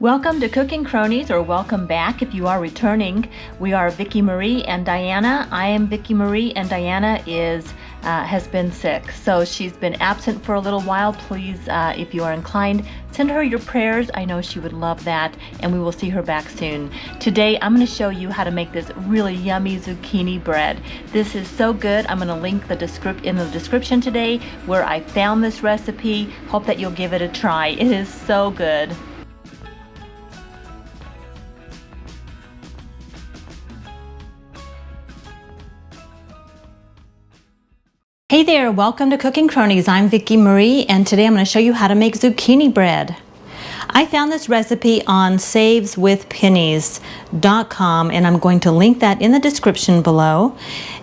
Welcome to Cooking Cronies, or welcome back if you are returning. We are Vicki Marie and Diana. I am Vicki Marie and Diana has been sick, so she's been absent for a little while. Please, if you are inclined, send her your prayers. I know she would love that, and we will see her back soon. Today I'm going to show you how to make this really yummy zucchini bread. This is so good. I'm going to link in the description today where I found this recipe. Hope that you'll give it a try. It is so good. Hey there, welcome to Cooking Cronies. I'm Vicki Marie, and today I'm going to show you how to make zucchini bread. I found this recipe on saveswithpennies.com, and I'm going to link that in the description below.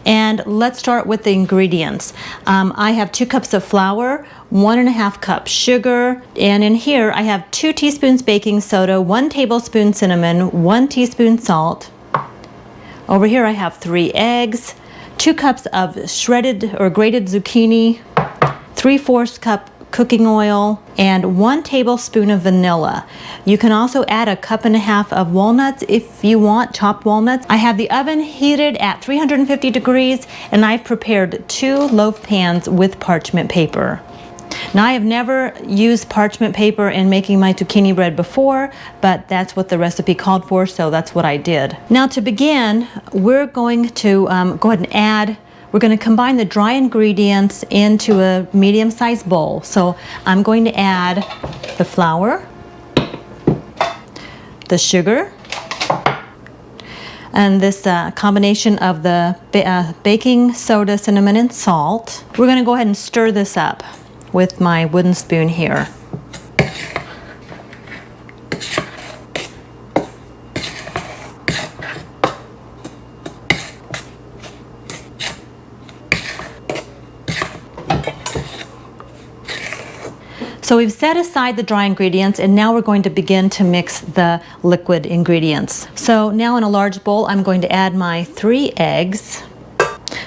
And let's start with the ingredients. I have 2 cups of flour, 1.5 cups sugar, and in here I have 2 teaspoons baking soda, 1 tablespoon cinnamon, 1 teaspoon salt. Over here I have 3 eggs, 2 cups of shredded or grated zucchini, 3/4 cup cooking oil, and 1 tablespoon of vanilla. You can also add 1.5 cups of walnuts if you want, chopped walnuts. I have the oven heated at 350 degrees, and I've prepared 2 loaf pans with parchment paper. Now, I have never used parchment paper in making my zucchini bread before, but that's what the recipe called for, so that's what I did. Now, to begin, we're going to go ahead and we're going to combine the dry ingredients into a medium-sized bowl. So I'm going to add the flour, the sugar, and this combination of the baking soda, cinnamon, and salt. We're going to go ahead and stir this up with my wooden spoon here. So we've set aside the dry ingredients, and now we're going to begin to mix the liquid ingredients. So now in a large bowl, I'm going to add my 3 eggs.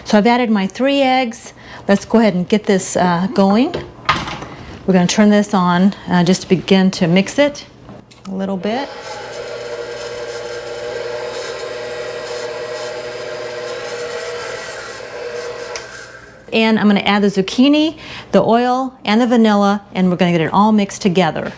So I've added my 3 eggs. Let's go ahead and get this going. We're going to turn this on just to begin to mix it a little bit. And I'm going to add the zucchini, the oil, and the vanilla, and we're going to get it all mixed together.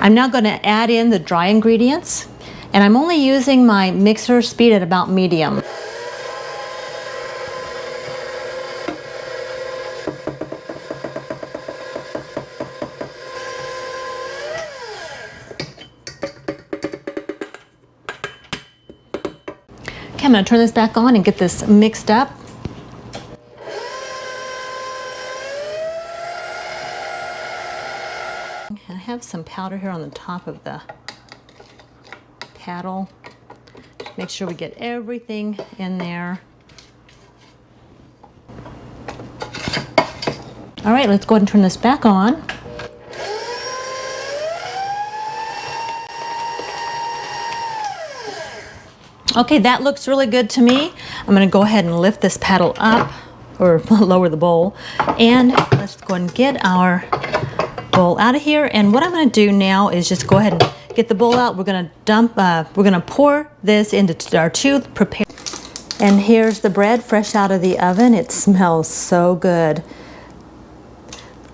I'm now going to add in the dry ingredients, and I'm only using my mixer speed at about medium. Okay, I'm going to turn this back on and get this mixed up. I have some powder here on the top of the paddle. Make sure we get everything in there. All right, let's go ahead and turn this back on. Okay, that looks really good to me. I'm going to go ahead and lift this paddle up, or lower the bowl, and let's go ahead and get our bowl out of here. And what I'm going to do now is just go ahead and get the bowl out. We're going to pour this into our 2 prepared. And here's the bread fresh out of the oven. It smells so good.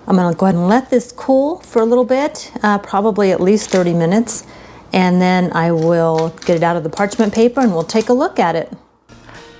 I'm going to go ahead and let this cool for a little bit, probably at least 30 minutes. And then I will get it out of the parchment paper and we'll take a look at it.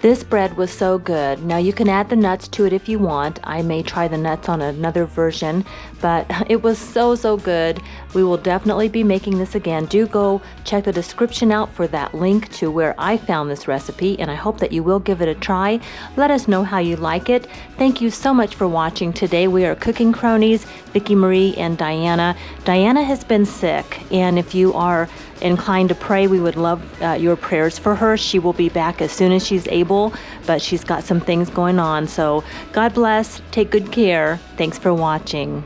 This bread was so good. Now you can add the nuts to it if you want. I may try the nuts on another version, but it was so good. We will definitely be making this again. Do go check the description out for that link to where I found this recipe, and I hope that you will give it a try. Let us know how you like it. Thank you so much for watching today. We are Cooking Cronies, Vicki Marie and Diana. Diana has been sick, and if you are inclined to pray, we would love your prayers for her. She will be back as soon as she's able, but she's got some things going on. So God bless. Take good care. Thanks for watching.